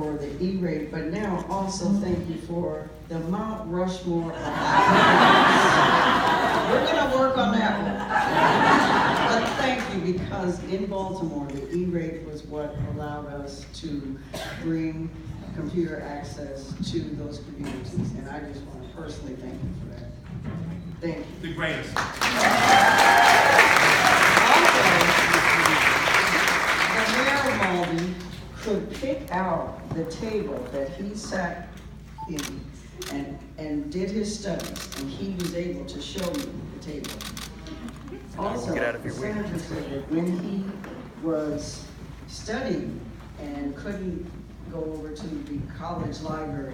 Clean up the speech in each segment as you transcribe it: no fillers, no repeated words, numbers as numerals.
for the E-rate, but now also thank you for the Mount Rushmore of We're gonna work on that one. But thank you, because in Baltimore, the E-rate was what allowed us to bring computer access to those communities, and I just want to personally thank you for that. Thank you. The greatest. Also, the mayor of Malden could pick out the table that he sat in and did his studies, and he was able to show me the table. Also, the senator said that when he was studying and couldn't go over to the college library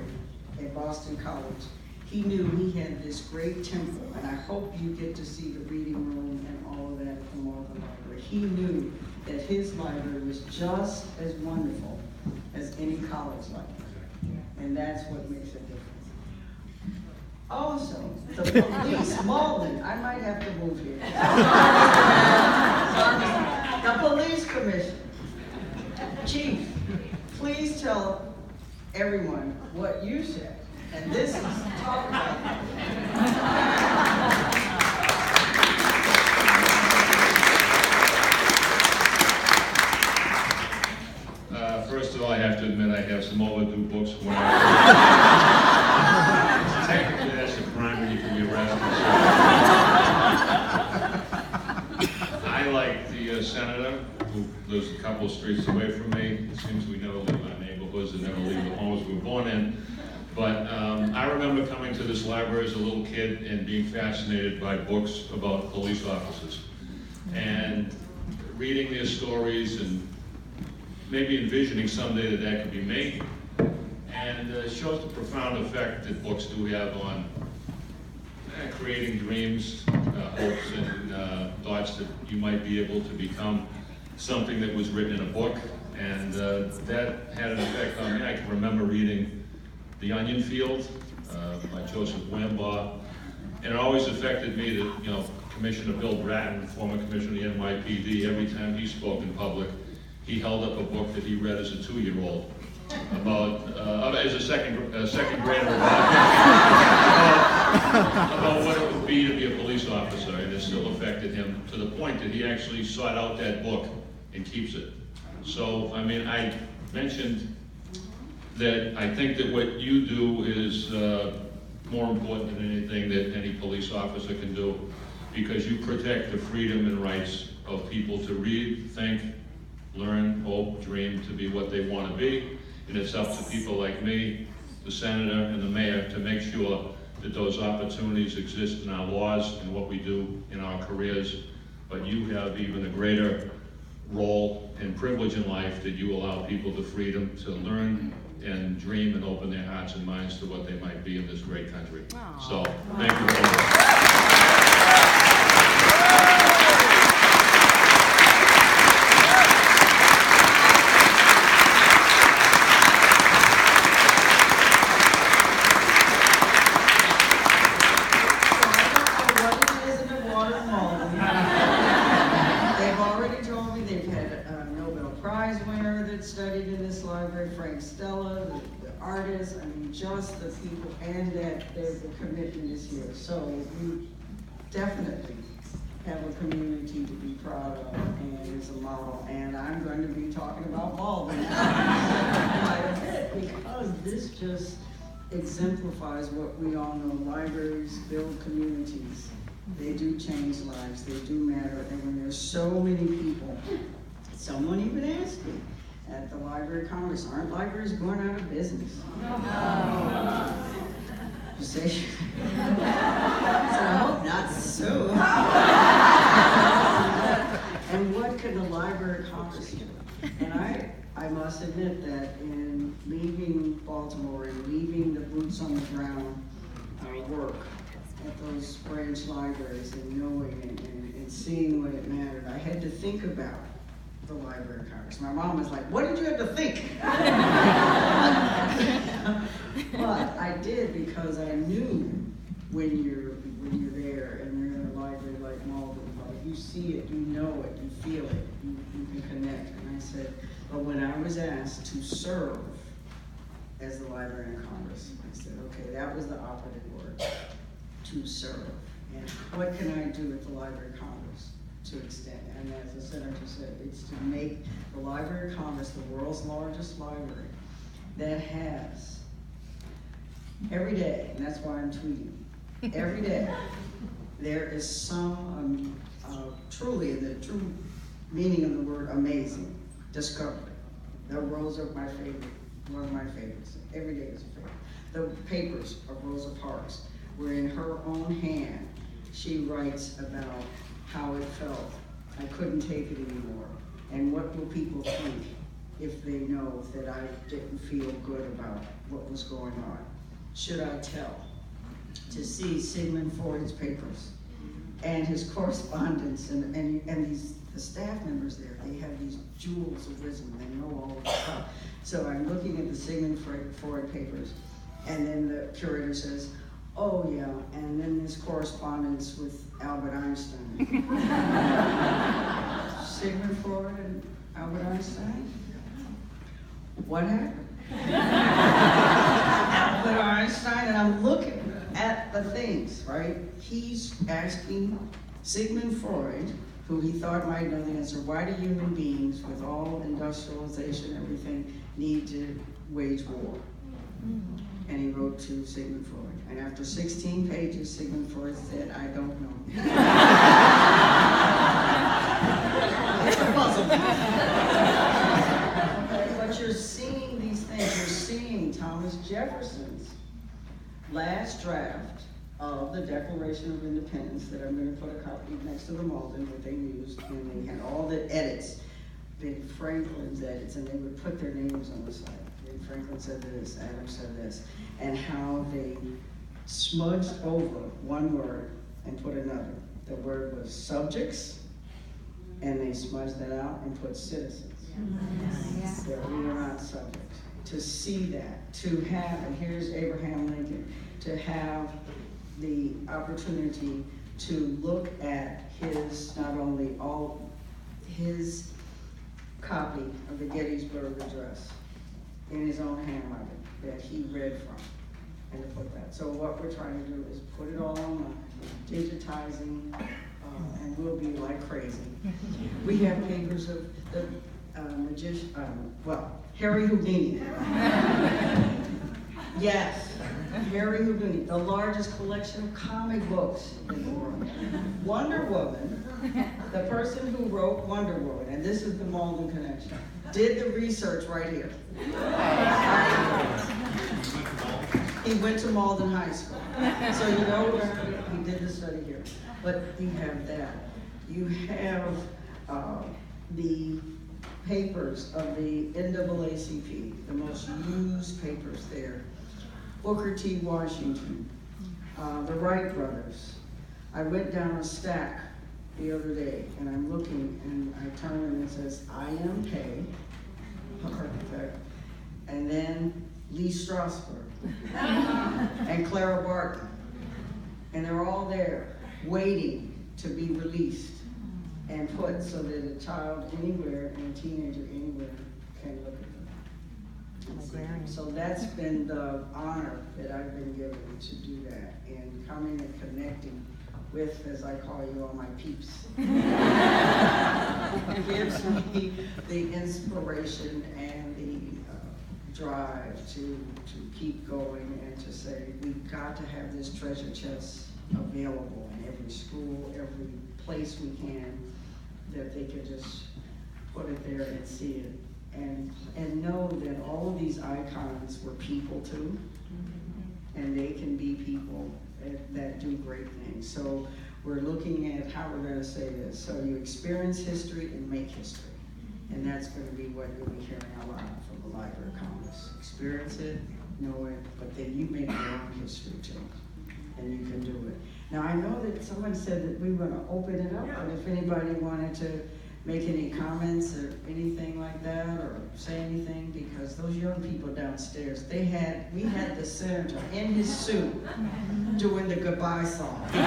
at Boston College, he knew he had this great temple, and I hope you get to see the reading room and all of that at the Malden Library. He knew that his library was just as wonderful as any college library, and that's what makes a difference. Also, the police, Malden, I might have to move here. The police commission. Chief, please tell everyone what you said. And this is talk about that. First of all, I have to admit I have some overdue books. Technically, that's a crime when you can be arrested. I like the senator who lives a couple of streets away from me. It seems we never live in our neighborhoods and never leave the homes we were born in. But I remember coming to this library as a little kid and being fascinated by books about police officers and reading their stories and maybe envisioning someday that that could be me. And it shows the profound effect that books do have on creating dreams, hopes, and thoughts that you might be able to become something that was written in a book. And that had an effect on me. I can remember reading The Onion Field by Joseph Wambaugh, and it always affected me that, you know, Commissioner Bill Bratton, former commissioner of the NYPD, every time he spoke in public, he held up a book that he read as a 2-year-old about, as a second grader, about what it would be to be a police officer, and it still affected him to the point that he actually sought out that book and keeps it. So, I mean, I mentioned that I think that what you do is more important than anything that any police officer can do, because you protect the freedom and rights of people to read, think, learn, hope, dream, to be what they want to be. And it's up to people like me, the senator, and the mayor to make sure that those opportunities exist in our laws and what we do in our careers. But you have even a greater role and privilege in life that you allow people the freedom to learn and dream and open their hearts and minds to what they might be in this great country. Aww. So, thank you very much. Just the people, and that the commitment is here. So we definitely have a community to be proud of, and is a model. And I'm going to be talking about Malden quite a bit, because this just exemplifies what we all know. Libraries build communities. They do change lives. They do matter. And when there's so many people, someone even asked me, at the Library of Congress, aren't libraries going out of business? No. You say, so I hope not soon. And what can the Library of Congress do? And I must admit that in leaving Baltimore and leaving the boots on the ground work at those branch libraries and knowing and seeing what it mattered, I had to think about the Library of Congress. My mom was like, what did you have to think? But I did, because I knew when you're there and you're in a library like Malden, like you see it, you know it, you feel it, you can connect. And I said, but when I was asked to serve as the Librarian of Congress. I said, okay, that was the operative word, to serve. And what can I do at the Library of Congress to extend? And as the senator said, it's to make the Library of Congress the world's largest library that has every day, and that's why I'm tweeting, every day, there is some, truly, in the true meaning of the word amazing, discovery. The Rosa are my favorite, one of my favorites. Every day is a favorite. The papers of Rosa Parks, where in her own hand, she writes about how it felt. I couldn't take it anymore. And what will people think if they know that I didn't feel good about what was going on? Should I tell? To see Sigmund Freud's papers and his correspondence and these the staff members there, they have these jewels of wisdom, they know all of the stuff. So I'm looking at the Sigmund Freud papers, and then the curator says, oh yeah, and then this correspondence with Albert Einstein. Sigmund Freud and Albert Einstein? What happened? Albert Einstein, and I'm looking at the things, right? He's asking Sigmund Freud, who he thought might know the answer, why do human beings, with all industrialization and everything, need to wage war? And he wrote to Sigmund Freud. And after 16 pages, Sigmund Freud said, I don't know. It's a puzzle. Okay, but you're seeing these things. You're seeing Thomas Jefferson's last draft of the Declaration of Independence that I'm going to put a copy next to the Malden that they used, and they had all the edits, Ben Franklin's edits, and they would put their names on the side. Ben Franklin said this, Adams said this, and how they smudged over one word and put another. The word was subjects, and they smudged that out and put citizens. Yes. That we are not subjects. To see that, to have, and here's Abraham Lincoln, to have the opportunity to look at his, not only all, his copy of the Gettysburg Address in his own handwriting that he read from, and to put that. So what we're trying to do is put it all online, digitizing, and we'll be like crazy. We have papers of the magician, Harry Houdini. Yes, Harry Houdini, the largest collection of comic books in the world. Wonder Woman, the person who wrote Wonder Woman, and this is the Malden connection, did the research right here. He went to Malden High School. So you know where he did the study here. But you have that. You have the papers of the NAACP, the most used papers there. Booker T. Washington, the Wright brothers. I went down a stack the other day, and I'm looking, and I turn and it says, I am Pei, architect, and then Lee Strasberg, and Clara Barton. And they're all there, waiting to be released and put so that a child anywhere and a teenager anywhere can look at them. Librarian. So that's been the honor that I've been given to do that, and coming and connecting with, as I call you all, my peeps. It gives me the inspiration and the drive to keep going and to say, we've got to have this treasure chest available in every school, every place we can, that they could just put it there and see it. And know that all of these icons were people too, and they can be people that do great things. So we're looking at how we're going to say this. So you experience history and make history, and that's going to be what you'll be hearing a lot from the Library of Congress. Experience it, know it, but then you make your own history too, and you can do it. Now I know that someone said that we were going to open it up, but if anybody wanted to make any comments or anything like that, or say anything, because those young people downstairs, we had the senator in his suit doing the goodbye song. And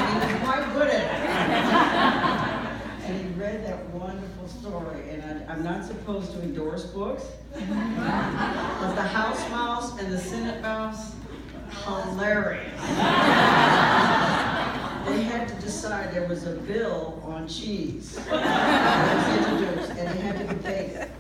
he was quite good at it. And he read read that wonderful story, and I'm not supposed to endorse books, but the House Mouse and the Senate Mouse, hilarious. They had to decide, there was a bill on cheese that was introduced, and they had to debate it,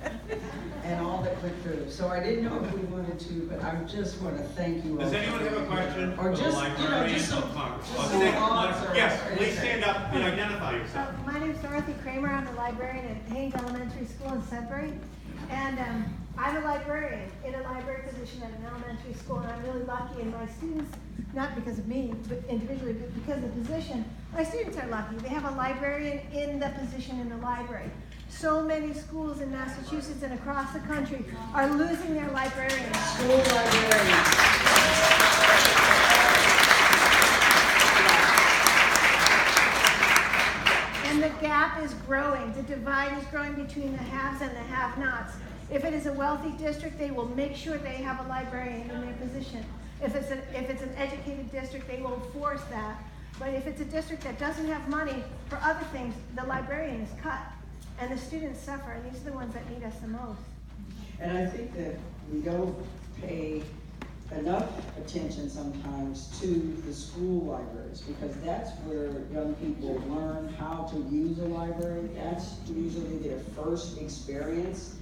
and all that went through. So I didn't know if we wanted to, but I just want to thank you all. Does anyone have a question Or for the just, librarian just some, of Congress? just some thoughts or Yes, please anything. stand up and identify yourself. My name's Dorothy Kramer. I'm the librarian at Haynes Elementary School in Sudbury. And I'm a librarian in a library position at an elementary school, and I'm really lucky, and my students, not because of me, but individually, but because of the position, my students are lucky. They have a librarian in the position in the library. So many schools in Massachusetts and across the country are losing their librarians. School librarians. And the gap is growing. The divide is growing between the haves and the have-nots. If it is a wealthy district, they will make sure they have a librarian in their position. If it's an educated district, they will force that. But if it's a district that doesn't have money for other things, the librarian is cut. And the students suffer, and these are the ones that need us the most. And I think that we don't pay enough attention sometimes to the school libraries, because that's where young people learn how to use a library. That's usually their first experience,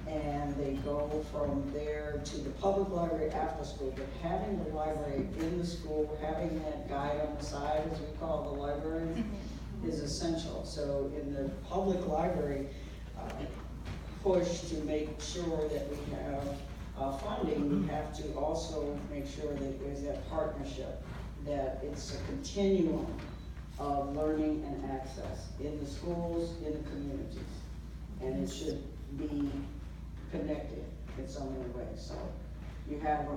and they go from there to the public library after school. But having the library in the school, having that guy on the side, as we call the librarian, is essential. So in the public library push to make sure that we have funding, we have to also make sure that there's that partnership, that it's a continuum of learning and access in the schools, in the communities. And it should be connected in so many ways. So you have